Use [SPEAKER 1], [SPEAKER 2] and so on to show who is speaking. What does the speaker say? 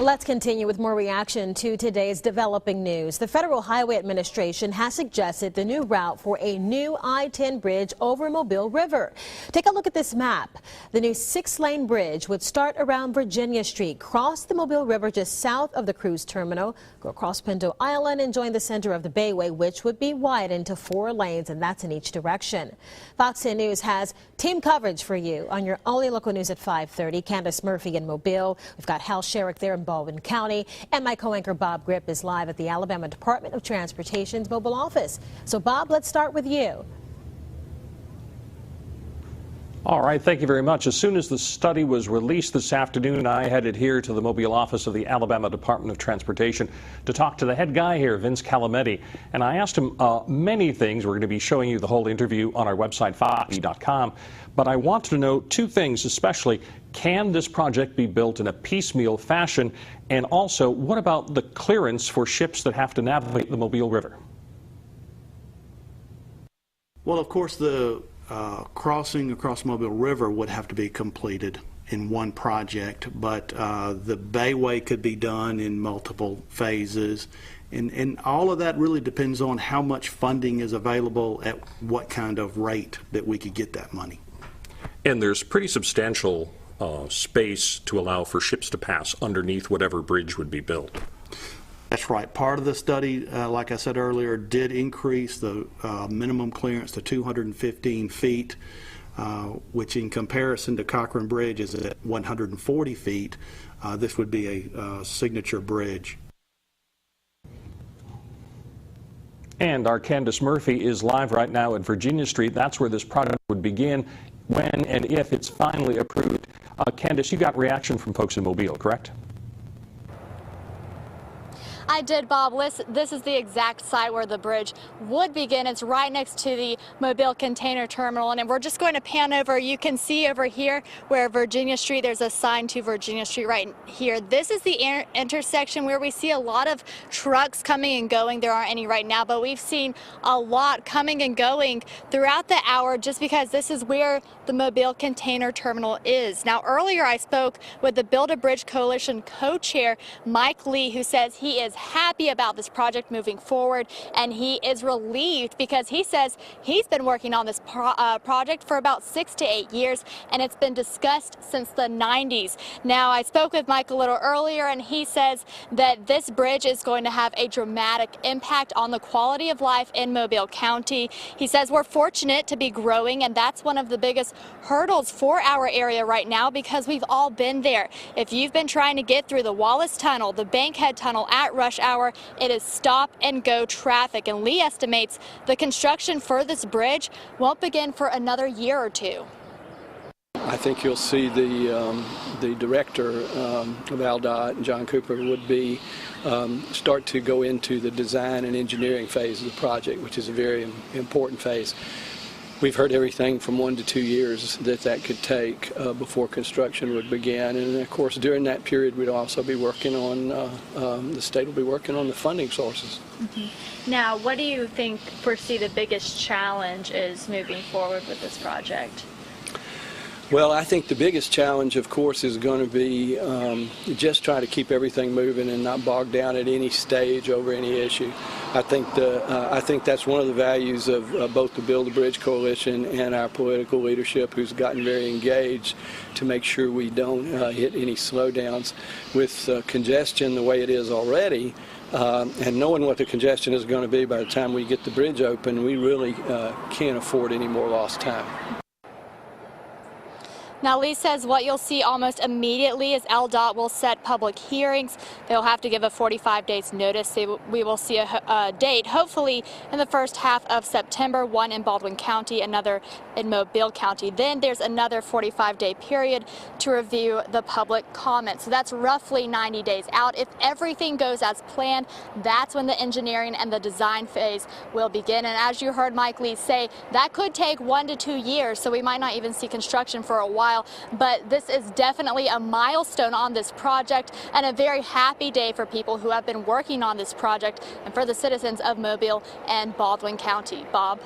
[SPEAKER 1] Let's continue with more reaction to today's developing news. The Federal Highway Administration has suggested the new route for a new I-10 bridge over Mobile River. Take a look at this map. The new 6-lane bridge would start around Virginia Street, cross the Mobile River just south of the cruise terminal, go across Pinto Island and join the center of the Bayway, which would be widened to 4 lanes, and that's in each direction. Fox 10 News has team coverage for you on your only local news at 5:30. Candace Murphy in Mobile. We've got Hal Sherrick there in Baldwin County, and my co-anchor Bob Grip is live at the Alabama Department of Transportation's mobile office. So Bob, let's start with you.
[SPEAKER 2] All right, thank you very much. As soon as the study was released this afternoon, I headed here to the Mobile office of the Alabama Department of Transportation to talk to the head guy here, Vince Calametti. And I asked him many things. We're going to be showing you the whole interview on our website, fox.com. But I want to know 2 things, especially. Can this project be built in a piecemeal fashion? And also, what about the clearance for ships that have to navigate the Mobile River?
[SPEAKER 3] Well, of course, the crossing across Mobile River would have to be completed in one project, but the Bayway could be done in multiple phases. And all of that really depends on how much funding is available at what kind of rate that we could get that money.
[SPEAKER 2] And there's pretty substantial space to allow for ships to pass underneath whatever bridge would be built.
[SPEAKER 3] That's right. Part of the study, like I said earlier, did increase the minimum clearance to 215 feet, which in comparison to Cochran Bridge is at 140 feet. This would be a signature bridge.
[SPEAKER 2] And our Candace Murphy is live right now at Virginia Street. That's where this project would begin when and if it's finally approved. Candace, you got reaction from folks in Mobile, correct?
[SPEAKER 4] I did, Bob. This is the exact site where the bridge would begin. It's right next to the Mobile Container Terminal, and we're just going to pan over. You can see over here where Virginia Street, there's a sign to Virginia Street right here. This is the intersection where we see a lot of trucks coming and going. There aren't any right now, but we've seen a lot coming and going throughout the hour just because this is where the Mobile Container Terminal is. Now, earlier I spoke with the Build a Bridge Coalition co-chair, Mike Lee, who says he is happy about this project moving forward, and he is relieved because he says he's been working on this project for about 6 to 8 years, and it's been discussed since the 90s. Now, I spoke with Mike a little earlier, and he says that this bridge is going to have a dramatic impact on the quality of life in Mobile County. He says we're fortunate to be growing, and that's one of the biggest hurdles for our area right now because we've all been there. If you've been trying to get through the Wallace Tunnel, the Bankhead Tunnel at rush hour, it is stop and go traffic, and Lee estimates the construction for this bridge won't begin for another year or 2.
[SPEAKER 5] I think you'll see the director of AlDOT, John Cooper, would be start to go into the design and engineering phase of the project, which is a very important phase. We've heard everything from 1 to 2 years that could take before construction would begin, and of course during that period we'd also be working on the state will be working on the funding sources.
[SPEAKER 4] Mm-hmm. Now, what do you foresee the biggest challenge is moving forward with this project?
[SPEAKER 5] Well, I think the biggest challenge, of course, is going to be just try to keep everything moving and not bog down at any stage over any issue. I think that's one of the values of both the Build a Bridge Coalition and our political leadership, who's gotten very engaged to make sure we don't hit any slowdowns. With congestion the way it is already, and knowing what the congestion is going to be by the time we get the bridge open, we really can't afford any more lost time.
[SPEAKER 4] Now, Lee says what you'll see almost immediately is AlDOT will set public hearings. They'll have to give a 45 days notice. We will see a date, hopefully in the first half of September, one in Baldwin County, another in Mobile County. Then there's another 45-day period to review the public comments. So that's roughly 90 days out. If everything goes as planned, that's when the engineering and the design phase will begin. And as you heard Mike Lee say, that could take 1 to 2 years, so we might not even see construction for a while. But this is definitely a milestone on this project and a very happy day for people who have been working on this project and for the citizens of Mobile and Baldwin County. Bob?